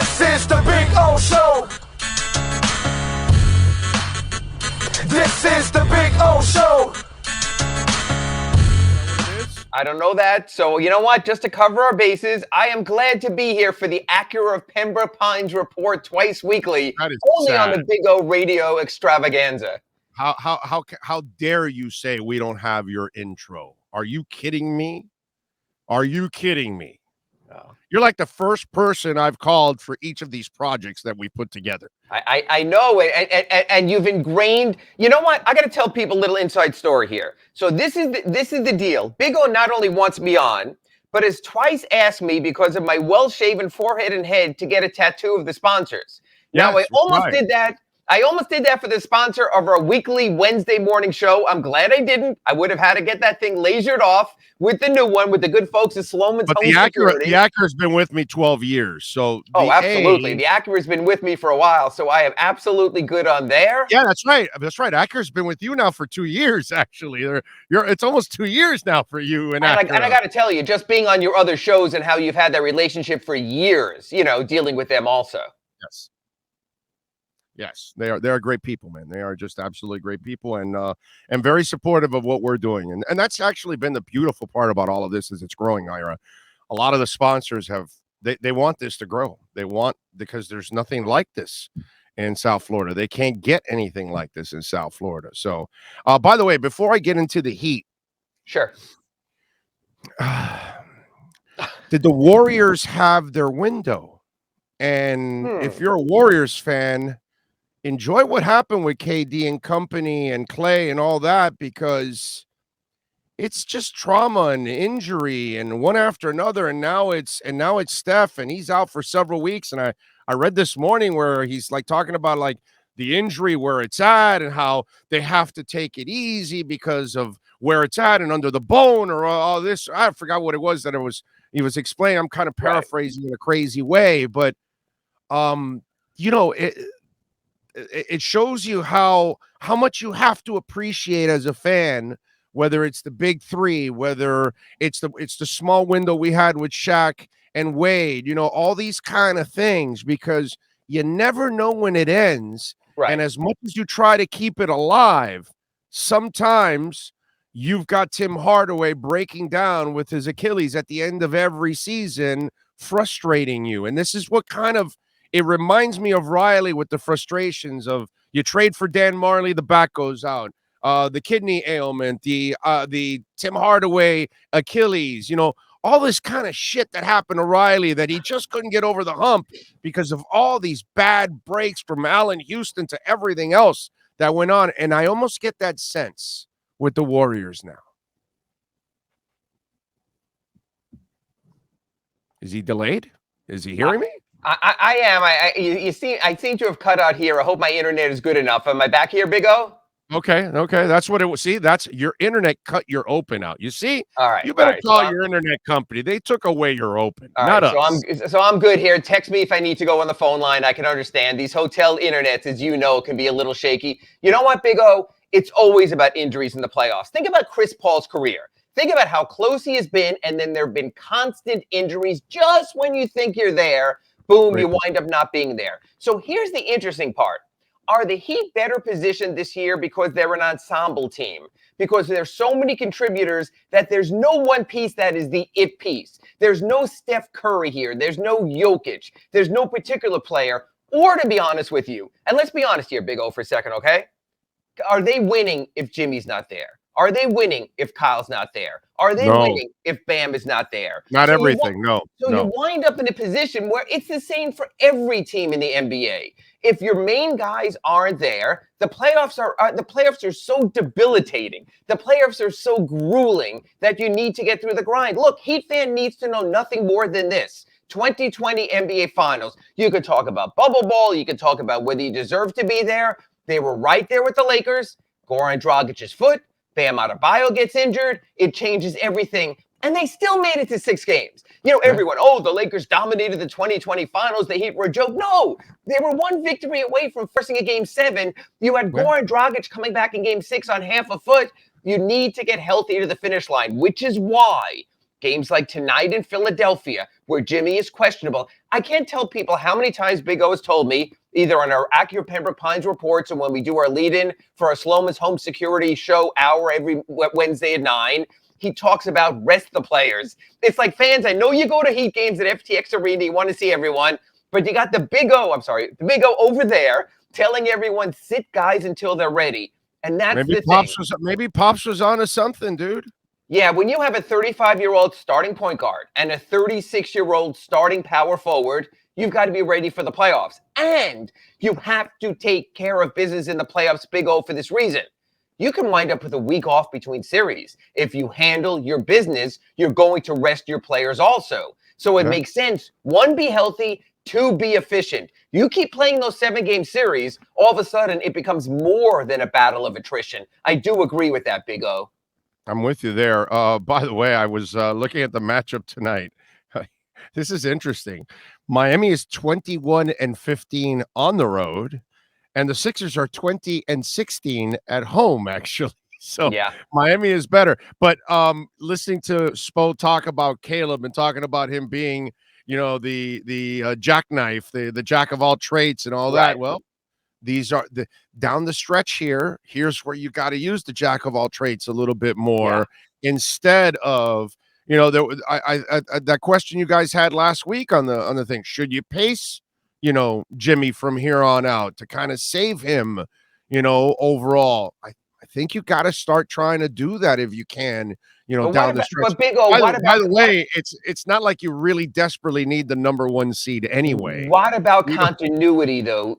This is the Big O Show. This is the Big O Show. I don't know that. So you know what? Just to cover our bases, I am glad to be here for the Acura of Pembroke Pines report twice weekly, only sad. on the Big O Radio extravaganza. How dare you say we don't have your intro? Are you kidding me? Are you kidding me? No. You're like the first person I've called for each of these projects that we put together. I know it, and you've ingrained. You know what? I got to tell people a little inside story here. So this is the deal. Big O not only wants me on, but has twice asked me because of my well-shaven forehead and head to get a tattoo of the sponsors. Now Yes, I almost right. did that. I almost did that for the sponsor of our weekly Wednesday morning show. I'm glad I didn't. I would have had to get that thing lasered off with the new one with the good folks at Slomin's But Home Security. the Acura's been with me 12 years. So absolutely. The Acura's been with me for a while, so I am absolutely good on there. Yeah, that's right. That's right. Acura's been with you now for 2 years, actually. It's almost 2 years now for you and Acura. And I got to tell you, just being on your other shows and how you've had that relationship for years, dealing with them also. Yes. Yes, they're great people, man. They are just absolutely great people and very supportive of what we're doing. And that's actually been the beautiful part about all of this is it's growing, Ira. A lot of the sponsors they want this to grow. Because there's nothing like this in South Florida. They can't get anything like this in South Florida. So, by the way, before I get into the heat. Sure. Did the Warriors have their window? And if you're a Warriors fan, enjoy what happened with KD and company and Clay and all that, because it's just trauma and injury and one after another. And now it's Steph, and he's out for several weeks. And I read this morning where he's like talking about like the injury, where it's at, and how they have to take it easy because of where it's at and under the bone or all this. I forgot what it was that he was explaining. I'm kind of paraphrasing in a crazy way, but it shows you how much you have to appreciate as a fan, whether it's the big three, whether it's the small window we had with Shaq and Wade, all these kind of things, because you never know when it ends. Right. And as much as you try to keep it alive, sometimes you've got Tim Hardaway breaking down with his Achilles at the end of every season, frustrating you. And this is what it reminds me of Riley with the frustrations of you trade for Dan Marley, the back goes out, the kidney ailment, the Tim Hardaway Achilles, all this kind of shit that happened to Riley that he just couldn't get over the hump because of all these bad breaks from Allen Houston to everything else that went on. And I almost get that sense with the Warriors now. Is he delayed? Is he hearing me? I am. I seem to have cut out here. I hope my internet is good enough. Am I back here, Big O? Okay. That's what it was. See, that's your internet cut your open out. You see? All right. You better call your internet company. They took away your open, not us. So I'm good here. Text me if I need to go on the phone line. I can understand. These hotel internets, as you know, can be a little shaky. You know what, Big O? It's always about injuries in the playoffs. Think about Chris Paul's career. Think about how close he has been, and then there have been constant injuries just when you think you're there. Boom, you wind up not being there. So here's the interesting part. Are the Heat better positioned this year because they're an ensemble team? Because there's so many contributors that there's no one piece that is the it piece. There's no Steph Curry here. There's no Jokic. There's no particular player. Or to be honest with you, and let's be honest here, Big O, for a second, okay? Are they winning if Jimmy's not there? Are they winning if Kyle's not there? Are they winning if Bam is not there? Not everything, no. You wind up in a position where it's the same for every team in the NBA. If your main guys aren't there, the playoffs are so debilitating. The playoffs are so grueling that you need to get through the grind. Look, Heat fan needs to know nothing more than this. 2020 NBA Finals. You could talk about bubble ball. You could talk about whether you deserve to be there. They were right there with the Lakers. Goran Dragic's foot. Bam Adebayo gets injured. It changes everything. And they still made it to 6 games. Everyone, the Lakers dominated the 2020 Finals. The Heat were a joke. No, they were one victory away from forcing a Game 7. You had Goran Dragic coming back in Game 6 on half a foot. You need to get healthy to the finish line, which is why games like tonight in Philadelphia, where Jimmy is questionable. I can't tell people how many times Big O has told me, either on our Acura Pembroke Pines reports and when we do our lead-in for our Slomin's home security show hour every Wednesday at 9, he talks about rest the players. It's like, fans, I know you go to Heat games at FTX Arena, you want to see everyone, but you got the Big O over there telling everyone, sit guys until they're ready. And that's maybe the Pops thing. Maybe Pops was onto something, dude. Yeah, when you have a 35-year-old starting point guard and a 36-year-old starting power forward, you've got to be ready for the playoffs. And you have to take care of business in the playoffs, Big O, for this reason. You can wind up with a week off between series. If you handle your business, you're going to rest your players also. So it makes sense. 1, be healthy. 2, be efficient. You keep playing those 7-game series, all of a sudden it becomes more than a battle of attrition. I do agree with that, Big O. I'm with you there. By the way, I was looking at the matchup tonight. This is interesting. Miami is 21-15 on the road, and the Sixers are 20-16 at home, actually. So yeah, Miami is better. But listening to Spo talk about Caleb and talking about him being, the jackknife, the jack of all trades and all that. Well, these are the down the stretch here. Here's where you got to use the jack of all trades a little bit more instead of, that question you guys had last week on the thing. Should you pace, Jimmy from here on out to kind of save him, overall? I think you got to start trying to do that if you can, down the stretch. But Big O, by the way, it's not like you really desperately need the number 1 seed anyway. What about continuity, though?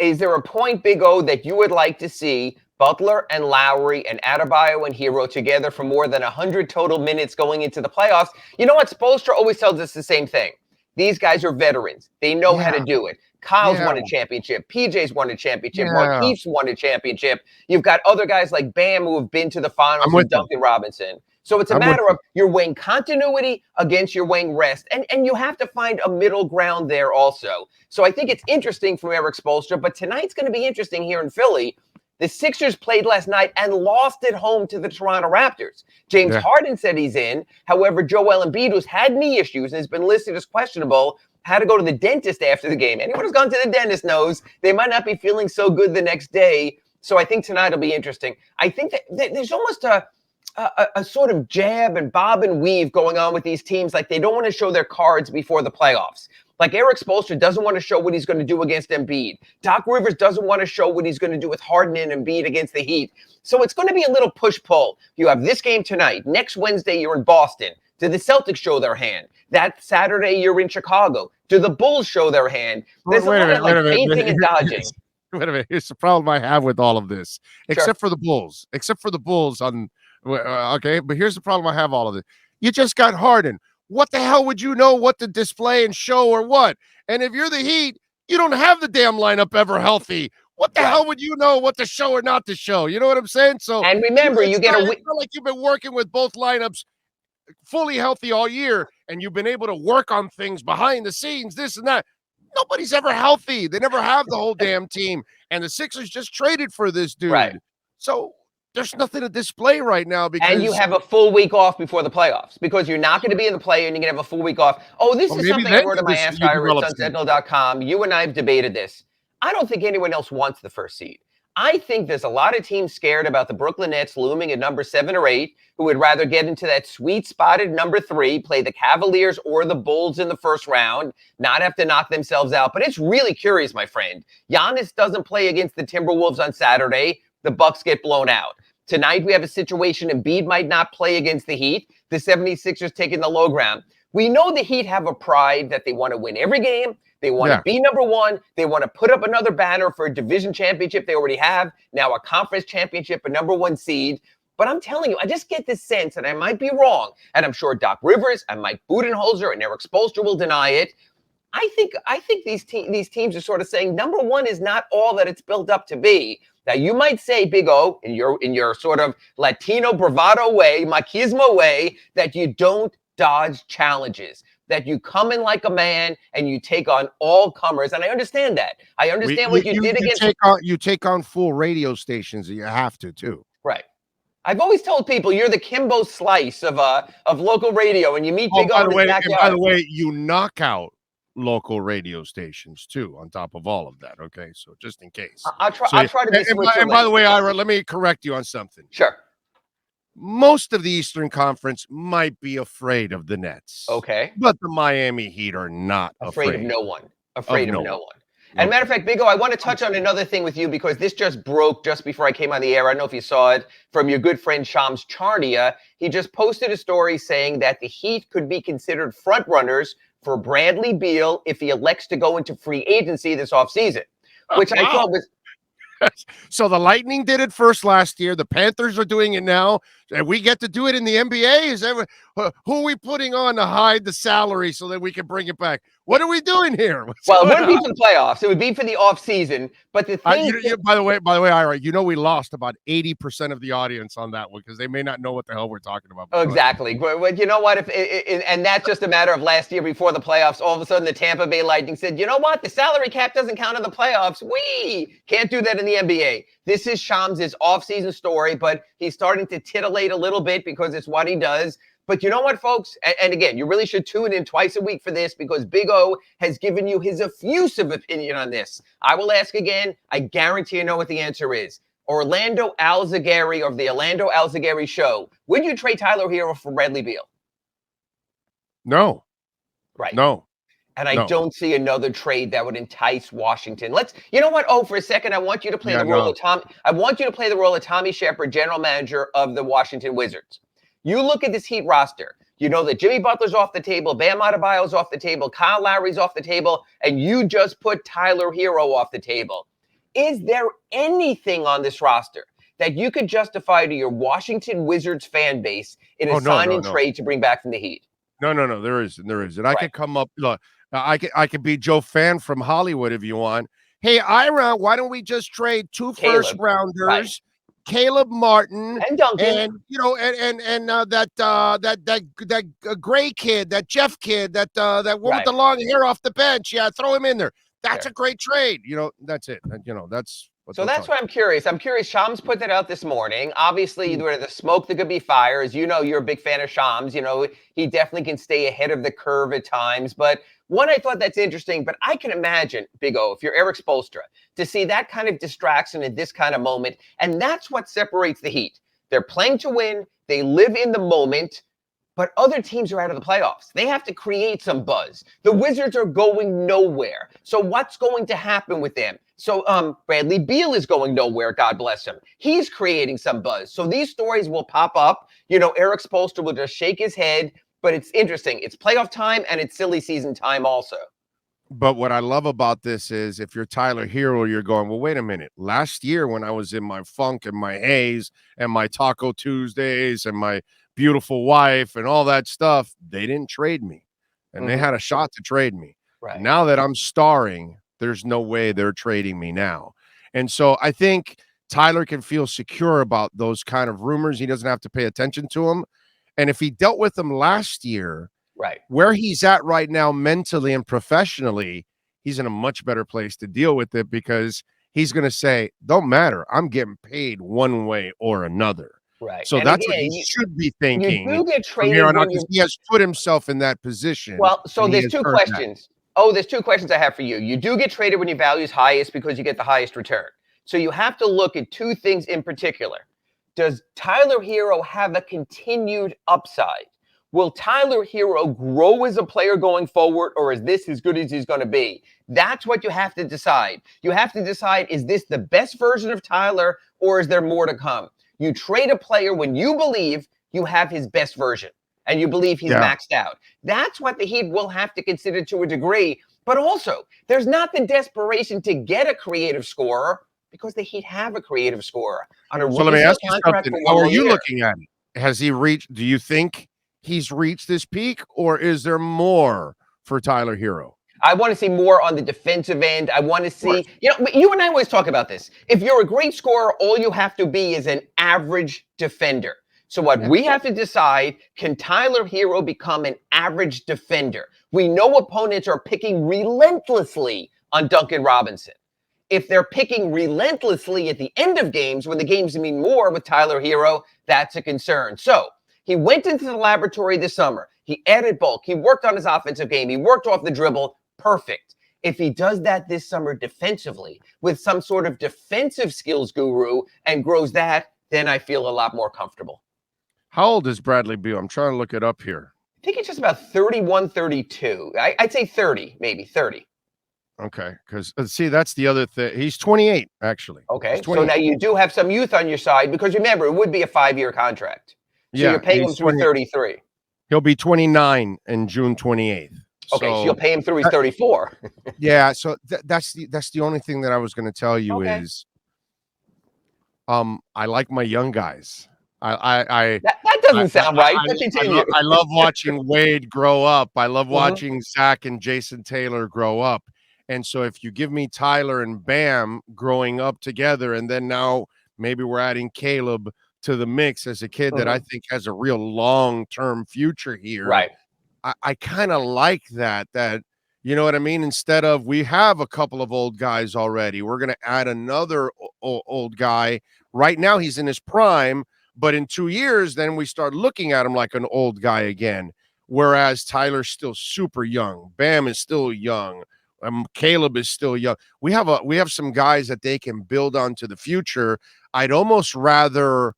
Is there a point, Big O, that you would like to see Butler and Lowry and Adebayo and Hero together for more than 100 total minutes going into the playoffs? You know what? Spoelstra always tells us the same thing. These guys are veterans. They know how to do it. Kyle's won a championship. PJ's won a championship. Markeith's won a championship. You've got other guys like Bam who have been to the finals with Duncan Robinson. So it's a matter of you're weighing continuity against your weighing rest. And you have to find a middle ground there also. So I think it's interesting from Erik Spoelstra, but tonight's going to be interesting here in Philly. The Sixers played last night and lost at home to the Toronto Raptors. James Harden said he's in. However, Joel Embiid, who's had knee issues and has been listed as questionable, had to go to the dentist after the game. Anyone who's gone to the dentist knows they might not be feeling so good the next day. So I think tonight will be interesting. I think that there's almost a sort of jab and bob and weave going on with these teams. Like they don't want to show their cards before the playoffs. Like Erik Spoelstra doesn't want to show what he's going to do against Embiid. Doc Rivers doesn't want to show what he's going to do with Harden and Embiid against the Heat. So it's going to be a little push-pull. You have this game tonight. Next Wednesday, you're in Boston. Do the Celtics show their hand? That Saturday, you're in Chicago. Do the Bulls show their hand? There's a lot of painting and dodging. Wait a minute. Here's the problem I have with all of this, except for the Bulls. Okay, but here's the problem I have all of this. You just got Harden. What the hell would you know what to display and show or what? And if you're the Heat, you don't have the damn lineup ever healthy. What the hell would you know what to show or not to show? You know what I'm saying? So, and remember, you get it's not like you've been working with both lineups fully healthy all year, and you've been able to work on things behind the scenes, this and that. Nobody's ever healthy. They never have the whole damn team. And the Sixers just traded for this dude. Right. So there's nothing to display right now. And you have a full week off before the playoffs because you're not going to be in the play and you're going to have a full week off. Oh, this is something I wrote in my Ask Ira at sunsentinel.com. You and I have debated this. I don't think anyone else wants the first seed. I think there's a lot of teams scared about the Brooklyn Nets looming at number 7 or 8 who would rather get into that sweet spotted number 3, play the Cavaliers or the Bulls in the first round, not have to knock themselves out. But it's really curious, my friend. Giannis doesn't play against the Timberwolves on Saturday. The Bucks get blown out. Tonight, we have a situation Embiid might not play against the Heat. The 76ers taking the low ground. We know the Heat have a pride that they want to win every game. They want to be number 1. They want to put up another banner for a division championship they already have. Now a conference championship, a number 1 seed. But I'm telling you, I just get this sense, and I might be wrong, and I'm sure Doc Rivers and Mike Budenholzer and Erik Spoelstra will deny it. I think these teams are sort of saying number 1 is not all that it's built up to be. Now, you might say, Big O, in your sort of Latino bravado way, machismo way, that you don't dodge challenges, that you come in like a man and you take on all comers. And I understand that. I understand what you did against. You take on full radio stations. You have to, too. Right. I've always told people you're the Kimbo Slice of local radio, and you meet Big O in his backyard. By the way, you knock out local radio stations too, on top of all of that. Okay, so just in case. I'll try. So, I'll try to be Switzerland. and by the way, Ira, let me correct you on something. Sure. Most of the Eastern Conference might be afraid of the Nets. Okay. But the Miami Heat are not afraid of no one. Afraid of no one. Okay. And matter of fact, Big O, I want to touch on another thing with you because this just broke just before I came on the air. I don't know if you saw it from your good friend Cham's Charnia. He just posted a story saying that the Heat could be considered front runners for Bradley Beal if he elects to go into free agency this offseason, which I thought was. So the Lightning did it first last year. The Panthers are doing it now, and we get to do it in the NBA. Is that who are we putting on to hide the salary so that we can bring it back? What are we doing here? Well, it wouldn't be for the playoffs. It would be for the offseason. But the thing, by the way, Ira, we lost about 80% of the audience on that one because they may not know what the hell we're talking about. Exactly. But you know what? And that's just a matter of last year before the playoffs. All of a sudden, the Tampa Bay Lightning said, you know what? The salary cap doesn't count in the playoffs. We can't do that in the NBA. This is Cham's offseason story, but he's starting to titillate a little bit because it's what he does. But you know what, folks? And again, you really should tune in twice a week for this because Big O has given you his effusive opinion on this. I will ask again. I guarantee you know what the answer is. Orlando Alzugaray of the Orlando Alzugaray Show. Would you trade Tyler Hero for Bradley Beal? No. Right. No. And I don't see another trade that would entice Washington. You know what? Oh, for a second, I want you to play the role of Tom. I want you to play the role of Tommie Shepard, general manager of the Washington Wizards. You look at this Heat roster. You know that Jimmy Butler's off the table, Bam Adebayo's off the table, Kyle Lowry's off the table, and you just put Tyler Hero off the table. Is there anything on this roster that you could justify to your Washington Wizards fan base in a sign-in trade to bring back from the Heat? No, there isn't. And I could come up. Look, I could be Joe Fan from Hollywood if you want. Hey, Ira, why don't we just trade two first rounders? Right. Caleb Martin and Duncan, and that Gray kid, that Jeff kid, that one with the long hair off the bench. Yeah, throw him in there. That's a great trade. That's it. That's so. That's why I'm curious. Cham's put that out this morning. Obviously, the smoke that could be fire. As you know, you're a big fan of Cham's. He definitely can stay ahead of the curve at times. But one, I thought that's interesting. But I can imagine, Big O, if you're Eric Spoelstra, to see that kind of distraction at this kind of moment. And that's what separates the Heat. They're playing to win. They live in the moment. But other teams are out of the playoffs. They have to create some buzz. The Wizards are going nowhere. So what's going to happen with them? So Bradley Beal is going nowhere, God bless him. He's creating some buzz. So these stories will pop up. Eric Spoelstra will just shake his head. But it's interesting. It's playoff time and it's silly season time also. But what I love about this is if you're Tyler Hero, you're going, well, wait a minute. Last year when I was in my funk and my haze and my Taco Tuesdays and my beautiful wife and all that stuff, they didn't trade me. And they had a shot to trade me. Right. Now that I'm starring, there's no way they're trading me now. And so I think Tyler can feel secure about those kind of rumors. He doesn't have to pay attention to them. And if he dealt with them last year, right, where he's at right now mentally and professionally, he's in a much better place to deal with it because he's going to say, don't matter. I'm getting paid one way or another. Right. So that's what he should be thinking. You do get traded because he has put himself in that position. Well, so there's two questions. There's two questions I have for you. You do get traded when your value is highest because you get the highest return. So you have to look at two things in particular. Does Tyler Hero have a continued upside? Will Tyler Hero grow as a player going forward, or is this as good as he's going to be? That's what you have to decide. You have to decide, is this the best version of Tyler, or is there more to come? You trade a player when you believe you have his best version, and you believe he's maxed out. That's what the Heat will have to consider to a degree. But also, there's not the desperation to get a creative scorer, because the Heat have a creative scorer. So let me ask you something. How are you looking at it? Has he reached, do you think he's reached this peak, or is there more for Tyler Hero? I want to see more on the defensive end. I want to see, you and I always talk about this. If you're a great scorer, all you have to be is an average defender. So what we have to decide, can Tyler Hero become an average defender? We know opponents are picking relentlessly on Duncan Robinson. If they're picking relentlessly at the end of games when the games mean more with Tyler Hero, that's a concern. So he went into the laboratory this summer. He added bulk. He worked on his offensive game. He worked off the dribble. Perfect. If he does that this summer defensively with some sort of defensive skills guru and grows that, then I feel a lot more comfortable. How old is Bradley Beal? I'm trying to look it up here. I think it's just about 31, 32. I'd say 30, maybe 30. Okay, because see, that's the other thing. He's 28, actually. Okay, so now you do have some youth on your side because remember, it would be a 5-year contract. So you're paying him through 33. He'll be 29 in June 28th. Okay, so you'll pay him through he's 34. Yeah, so that's the only thing that I was going to tell you is, I like my young guys. That doesn't sound right. But continue. I love watching Wade grow up. I love watching Zach and Jason Taylor grow up. And so if you give me Tyler and Bam growing up together, and then now maybe we're adding Caleb to the mix as a kid that I think has a real long-term future here. Right. I kind of like that, you know what I mean? Instead of we have a couple of old guys already, we're going to add another old guy. Right now he's in his prime, but in 2 years, then we start looking at him like an old guy again. Whereas Tyler's still super young. Bam is still young. Caleb is still young. We have some guys that they can build onto the future. I'd almost rather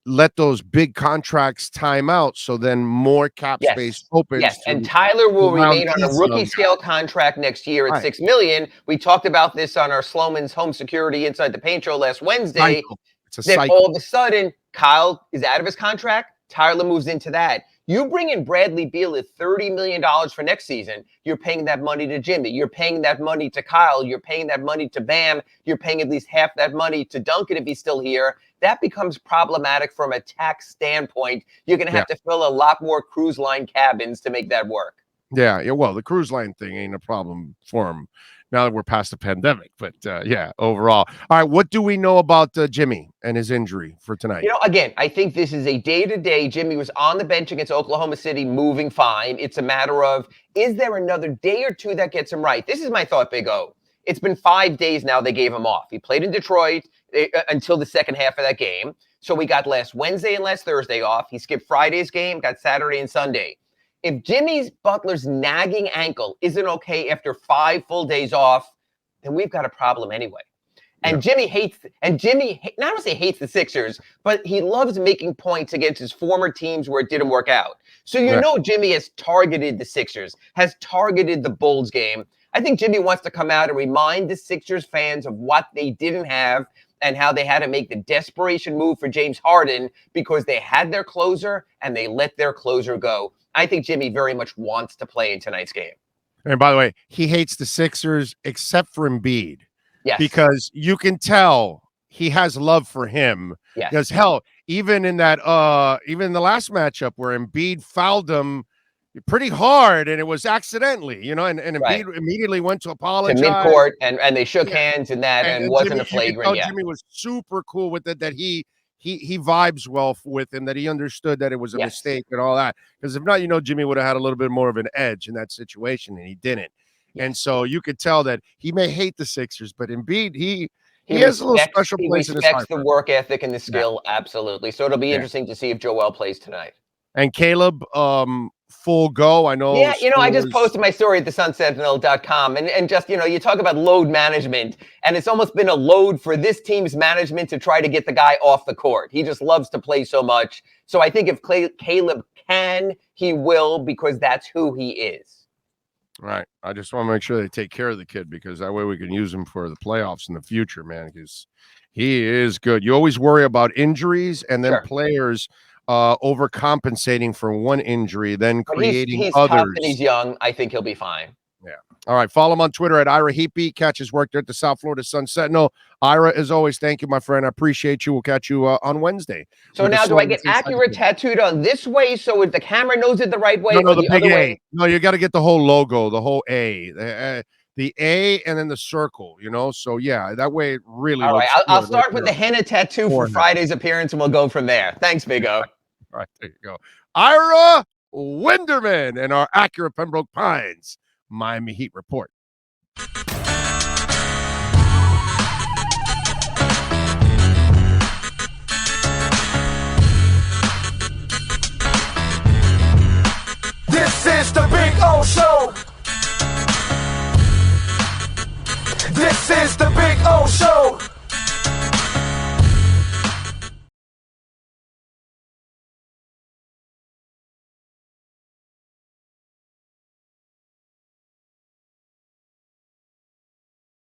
let those big contracts time out so then more cap space opens. Yes, and Tyler will remain on a rookie scale contract next year at $6 million. We talked about this on our Slomin's Home Security Inside the Paint show last Wednesday. It's a then cycle. all of a sudden, Kyle is out of his contract. Tyler moves into that. You bring in Bradley Beal at $30 million for next season. You're paying that money to Jimmy. You're paying that money to Kyle. You're paying that money to Bam. You're paying at least half that money to Duncan if he's still here. That becomes problematic from a tax standpoint. You're going to have to fill a lot more cruise line cabins to make that work. Yeah. Well, the cruise line thing ain't a problem for him now that we're past the pandemic. But overall. All right. What do we know about Jimmy and his injury for tonight? You know, again, I think this is a day-to-day. Jimmy was on the bench against Oklahoma City, moving fine. It's a matter of, is there another day or two that gets him right? This is my thought, Big O. It's been 5 days now they gave him off. He played in Detroit until the second half of that game. So we got last Wednesday and last Thursday off. He skipped Friday's game, got Saturday and Sunday. If Jimmy Butler's nagging ankle isn't okay after 5 full days off, then we've got a problem anyway. And Jimmy not only hates the Sixers, but he loves making points against his former teams where it didn't work out. So you know Jimmy has targeted the Sixers, has targeted the Bulls game. I think Jimmy wants to come out and remind the Sixers fans of what they didn't have and how they had to make the desperation move for James Harden because they had their closer and they let their closer go. I think Jimmy very much wants to play in tonight's game. And by the way, he hates the Sixers except for Embiid. Yes. Because you can tell he has love for him. Yes. Because hell, even in that even the last matchup where Embiid fouled him pretty hard and it was accidentally, and Embiid immediately went to apologize. To midcourt and they shook hands and wasn't Jimmy, a flagrant. Jimmy was super cool with it, that he vibes well with him, that he understood that it was a mistake and all that. Because if not, Jimmy would have had a little bit more of an edge in that situation, and he didn't. And so you could tell that he may hate the Sixers, but Embiid, he has a little special place in his heart. He respects the work ethic and the skill, absolutely. So it'll be interesting to see if Joel plays tonight. And Caleb, full go. I know. Yeah, I just posted my story at thesunsentinel.com and just, you talk about load management, and it's almost been a load for this team's management to try to get the guy off the court. He just loves to play so much. So I think if Caleb can, he will, because that's who he is. Right. I just want to make sure they take care of the kid, because that way we can use him for the playoffs in the future, man, because he is good. You always worry about injuries and then players overcompensating for one injury, then creating he's others. Tough and he's young. I think he'll be fine. Yeah. All right. Follow him on Twitter at Ira Heapy. Catch his work there at the South Florida Sun Sentinel. Ira, as always, thank you, my friend. I appreciate you. We'll catch you on Wednesday. So now, do I get Acura tattooed on this way so the camera knows it the right way? No, or the big other A. way? No, you got to get the whole logo, the whole A. The A and then the circle, So, yeah, that way it really All looks right. I'll good start with the henna tattoo for Friday's appearance, and we'll go from there. Thanks, Big O. All right, there you go. Ira Winderman and our Acura Pembroke Pines Miami Heat report. This is the Big O Show.